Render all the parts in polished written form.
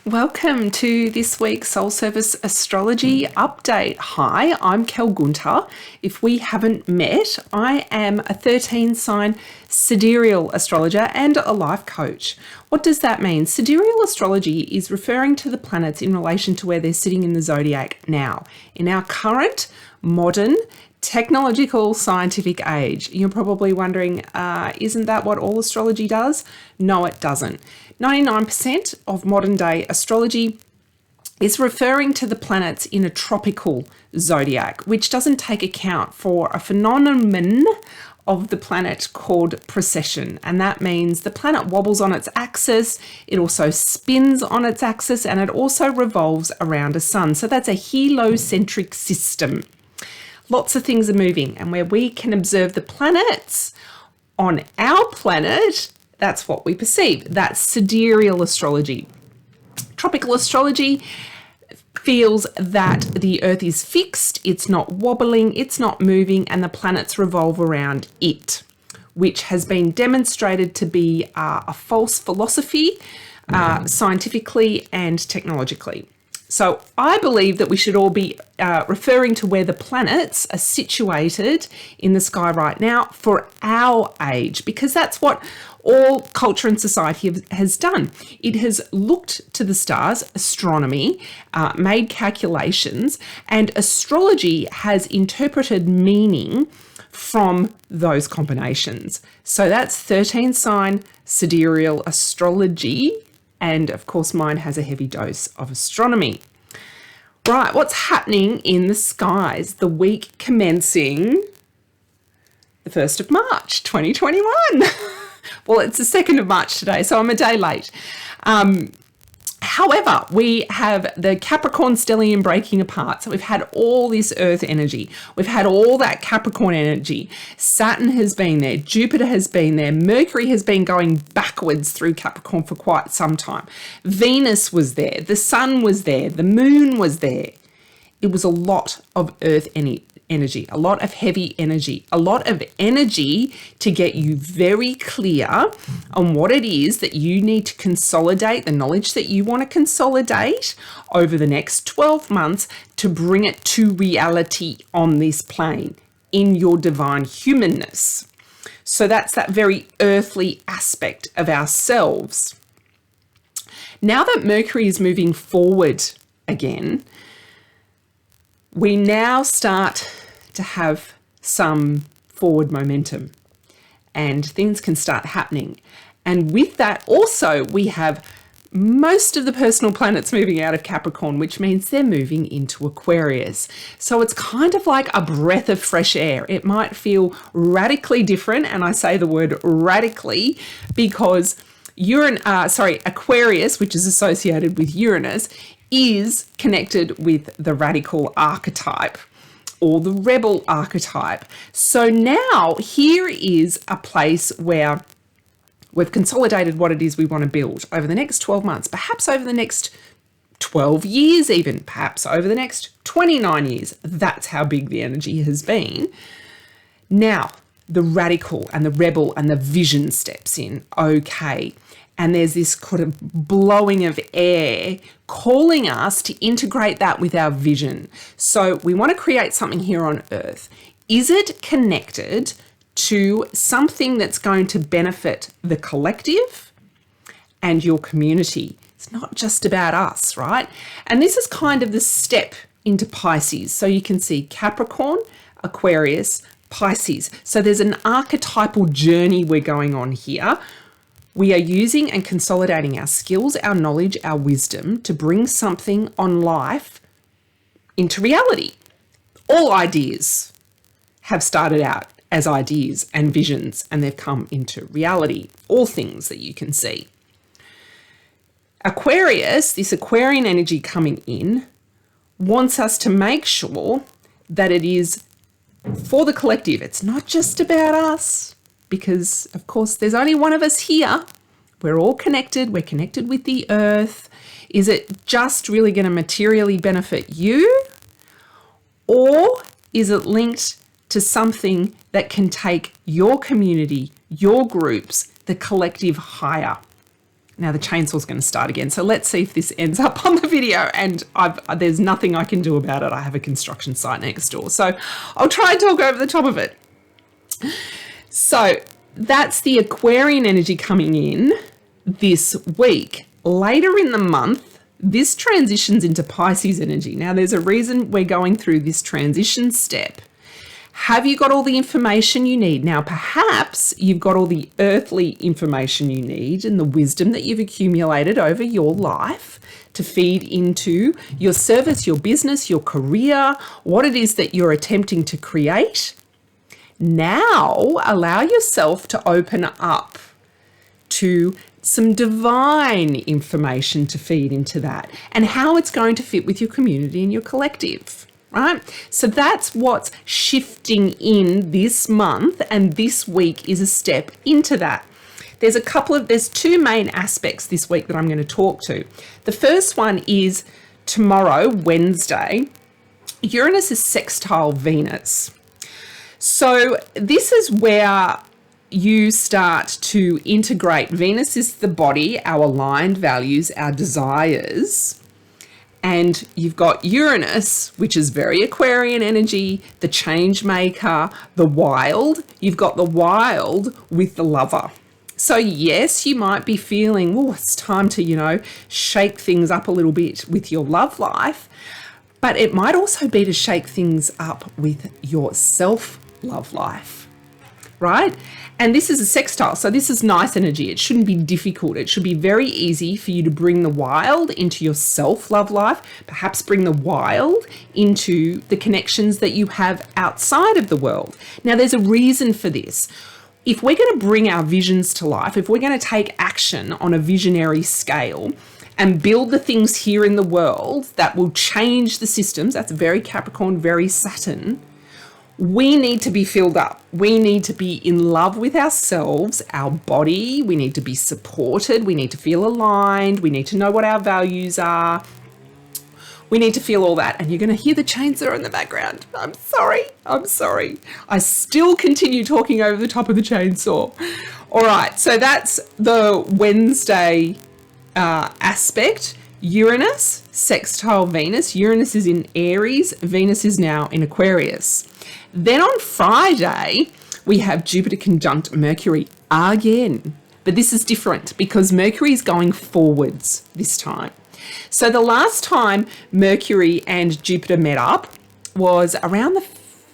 Welcome to this week's Soul Service Astrology Update. Hi, I'm Kel Gunter. If we haven't met, I am a 13-sign Sidereal astrologer and a life coach. What does that mean? Sidereal astrology is referring to the planets in relation to where they're sitting in the zodiac now. In our current, modern, technological, scientific age. You're probably wondering, isn't that what all astrology does? No, it doesn't. 99% of modern day astrology is referring to the planets in a tropical zodiac, which doesn't take account for a phenomenon of the planet called precession. And that means the planet wobbles on its axis, it also spins on its axis, and it also revolves around a sun. So that's a heliocentric system. Lots of things are moving, and where we can observe the planets on our planet, that's what we perceive. That's sidereal astrology. Tropical astrology feels that the Earth is fixed, it's not wobbling, it's not moving, and the planets revolve around it, which has been demonstrated to be a false philosophy, scientifically and technologically. So I believe that we should all be referring to where the planets are situated in the sky right now for our age, because that's what all culture and society has done. It has looked to the stars, astronomy, made calculations, and astrology has interpreted meaning from those combinations. So that's 13-sign sidereal astrology. And of course, mine has a heavy dose of astronomy. Right, what's happening in the skies the week commencing the 1st of March, 2021? Well, it's the 2nd of March today, so I'm a day late. However, we have the Capricorn stellium breaking apart. So we've had all this Earth energy. We've had all that Capricorn energy. Saturn has been there. Jupiter has been there. Mercury has been going backwards through Capricorn for quite some time. Venus was there. The sun was there. The moon was there. It was a lot of Earth energy, a lot of heavy energy, a lot of energy to get you very clear on what it is that you need to consolidate, the knowledge that you want to consolidate over the next 12 months to bring it to reality on this plane in your divine humanness. So that's that very earthly aspect of ourselves. Now that Mercury is moving forward again, we now start to have some forward momentum and things can start happening. And with that also, we have most of the personal planets moving out of Capricorn, which means they're moving into Aquarius. So it's kind of like a breath of fresh air. It might feel radically different, and I say the word radically because Aquarius, which is associated with Uranus, is connected with the radical archetype or the rebel archetype. So now here is a place where we've consolidated what it is we want to build over the next 12 months, perhaps over the next 12 years even, perhaps over the next 29 years. That's how big the energy has been. Now, the radical and the rebel and the vision steps in. Okay. And there's this kind of blowing of air calling us to integrate that with our vision. So we want to create something here on Earth. Is it connected to something that's going to benefit the collective and your community? It's not just about us, right? And this is kind of the step into Pisces. So you can see Capricorn, Aquarius, Pisces. So there's an archetypal journey we're going on here. We are using and consolidating our skills, our knowledge, our wisdom to bring something on life into reality. All ideas have started out as ideas and visions, and they've come into reality. All things that you can see. Aquarius, this Aquarian energy coming in, wants us to make sure that it is for the collective. It's not just about us. Because, of course, there's only one of us here. We're all connected. We're connected with the Earth. Is it just really going to materially benefit you? Or is it linked to something that can take your community, your groups, the collective higher? Now the chainsaw's going to start again. So let's see if this ends up on the video, and there's nothing I can do about it. I have a construction site next door. So I'll try and talk over the top of it. So that's the Aquarian energy coming in this week. Later in the month, this transitions into Pisces energy. Now there's a reason we're going through this transition step. Have you got all the information you need? Now, perhaps you've got all the earthly information you need and the wisdom that you've accumulated over your life to feed into your service, your business, your career, what it is that you're attempting to create. Now, allow yourself to open up to some divine information to feed into that and how it's going to fit with your community and your collective. Right? So that's what's shifting in this month, and this week is a step into that. There's two main aspects this week that I'm going to talk to. The first one is tomorrow, Wednesday, Uranus is sextile Venus. So this is where you start to integrate. Venus is the body, our aligned values, our desires. And you've got Uranus, which is very Aquarian energy, the change maker, the wild. You've got the wild with the lover. So yes, you might be feeling, oh, it's time to, shake things up a little bit with your love life. But it might also be to shake things up with your self-love life, right? And this is a sextile, so this is nice energy. It shouldn't be difficult. It should be very easy for you to bring the wild into your self-love life, perhaps bring the wild into the connections that you have outside of the world. Now, there's a reason for this. If we're going to bring our visions to life, if we're going to take action on a visionary scale and build the things here in the world that will change the systems, that's very Capricorn, very Saturn, we need to be filled up. We need to be in love with ourselves, our body. We need to be supported. We need to feel aligned. We need to know what our values are. We need to feel all that. And you're going to hear the chainsaw in the background. I'm sorry. I still continue talking over the top of the chainsaw. All right. So that's the Wednesday aspect. Uranus, sextile Venus. Uranus is in Aries. Venus is now in Aquarius. Then on Friday, we have Jupiter conjunct Mercury again. But this is different because Mercury is going forwards this time. So the last time Mercury and Jupiter met up was around the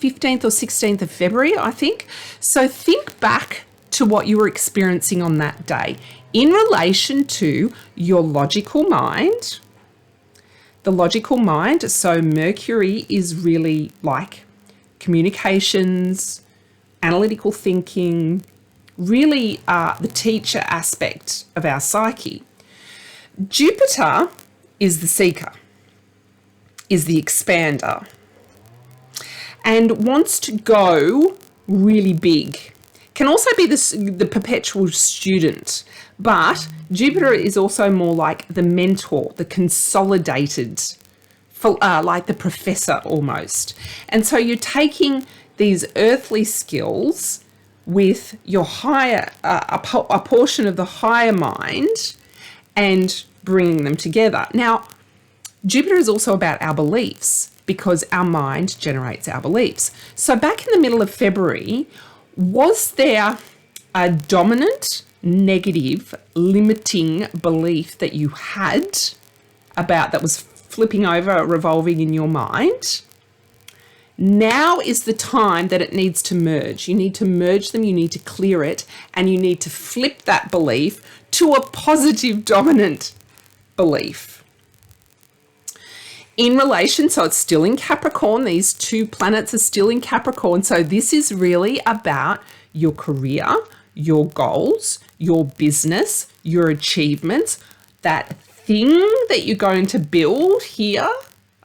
15th or 16th of February, I think. So think back to what you were experiencing on that day in relation to your logical mind. The logical mind, so Mercury is really like communications, analytical thinking, really the teacher aspect of our psyche. Jupiter is the seeker, is the expander, and wants to go really big. Can also be the perpetual student, but Jupiter is also more like the mentor, the consolidated, like the professor almost. And so you're taking these earthly skills with your higher, a portion of the higher mind and bringing them together. Now, Jupiter is also about our beliefs because our mind generates our beliefs. So back in the middle of February, was there a dominant, negative, limiting belief that you had about that was flipping over, revolving in your mind? Now is the time that it needs to merge. You need to merge them, you need to clear it, and you need to flip that belief to a positive dominant belief. In relation, so it's still in Capricorn, these two planets are still in Capricorn, so this is really about your career, your goals, your business, your achievements, that thing that you're going to build here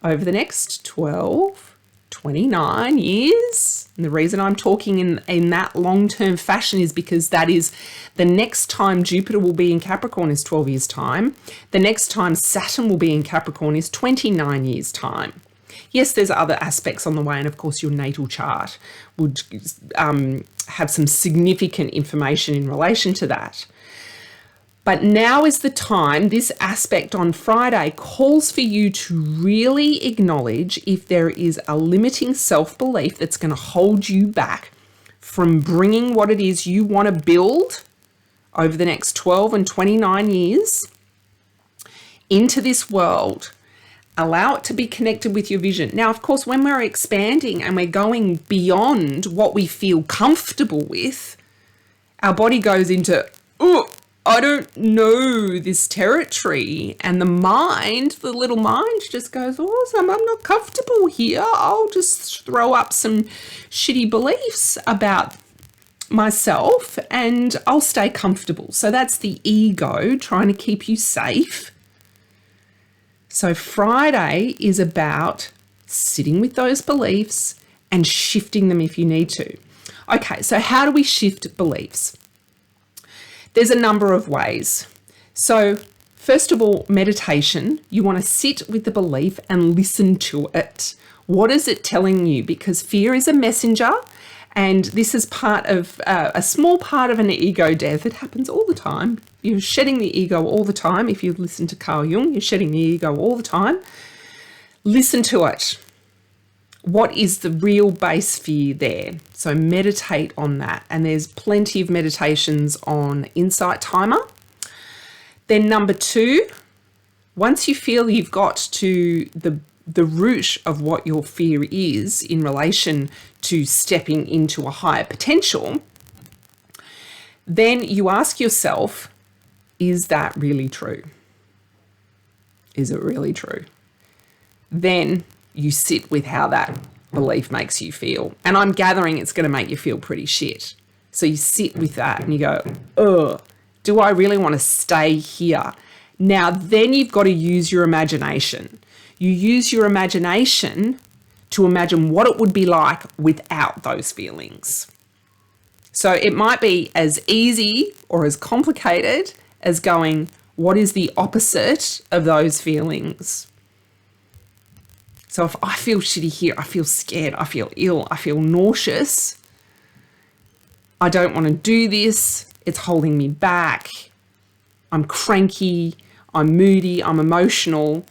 over the next 12, 29 years. And the reason I'm talking in that long-term fashion is because that is the next time Jupiter will be in Capricorn is 12 years' time. The next time Saturn will be in Capricorn is 29 years' time. Yes, there's other aspects on the way, and of course your natal chart would have some significant information in relation to that. But now is the time. This aspect on Friday calls for you to really acknowledge if there is a limiting self-belief that's going to hold you back from bringing what it is you want to build over the next 12 and 29 years into this world. Allow it to be connected with your vision. Now, of course, when we're expanding and we're going beyond what we feel comfortable with, our body goes into, oh, I don't know this territory. And the mind, the little mind just goes, oh, I'm not comfortable here. I'll just throw up some shitty beliefs about myself and I'll stay comfortable. So that's the ego trying to keep you safe. So Friday is about sitting with those beliefs and shifting them if you need to. Okay, so how do we shift beliefs? There's a number of ways. So first of all, meditation. You want to sit with the belief and listen to it. What is it telling you? Because fear is a messenger, and this is part of a small part of an ego death. It happens all the time. You're shedding the ego all the time. If you listen to Carl Jung, you're shedding the ego all the time. Listen to it. What is the real base fear there? So meditate on that. And there's plenty of meditations on Insight Timer. Then number 2, once you feel you've got to the root of what your fear is in relation to stepping into a higher potential, then you ask yourself, is that really true? Is it really true? Then you sit with how that belief makes you feel. And I'm gathering it's going to make you feel pretty shit. So you sit with that and you go, ugh, do I really want to stay here? Now, then you've got to use your imagination. You use your imagination to imagine what it would be like without those feelings. So it might be as easy or as complicated as going, what is the opposite of those feelings? So if I feel shitty here, I feel scared, I feel ill, I feel nauseous, I don't want to do this, it's holding me back, I'm cranky, I'm moody, I'm emotional.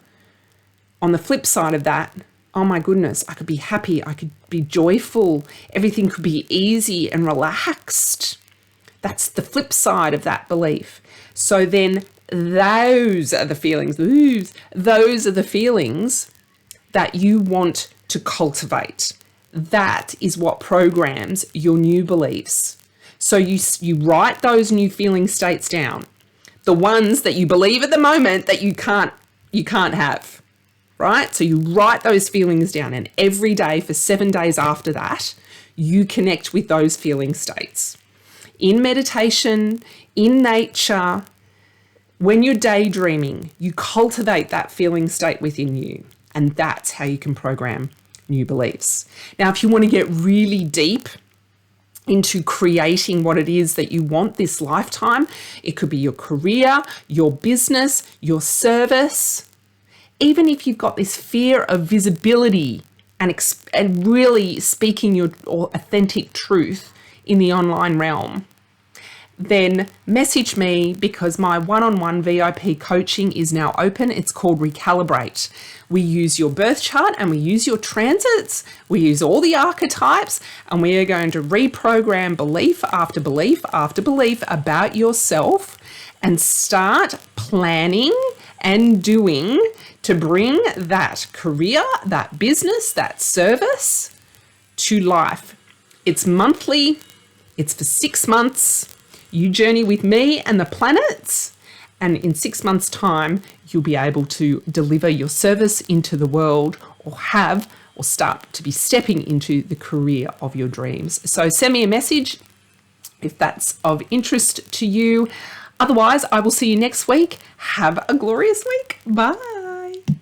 On the flip side of that, oh my goodness, I could be happy, I could be joyful, everything could be easy and relaxed. That's the flip side of that belief. So then those are the feelings, those are the feelings that you want to cultivate. That is what programs your new beliefs. So you write those new feeling states down, the ones that you believe at the moment that you can't have, right? So you write those feelings down, and every day for 7 days after that, you connect with those feeling states. In meditation, in nature, when you're daydreaming, you cultivate that feeling state within you. And that's how you can program new beliefs. Now, if you want to get really deep into creating what it is that you want this lifetime, it could be your career, your business, your service. Even if you've got this fear of visibility and really speaking your authentic truth in the online realm, then message me, because my one-on-one VIP coaching is now open. It's called Recalibrate. We use your birth chart and we use your transits. We use all the archetypes, and we are going to reprogram belief after belief after belief about yourself and start planning and doing to bring that career, that business, that service to life. It's monthly. It's for 6 months. You journey with me and the planets, and in 6 months' time, you'll be able to deliver your service into the world, or start to be stepping into the career of your dreams. So send me a message if that's of interest to you. Otherwise, I will see you next week. Have a glorious week. Bye.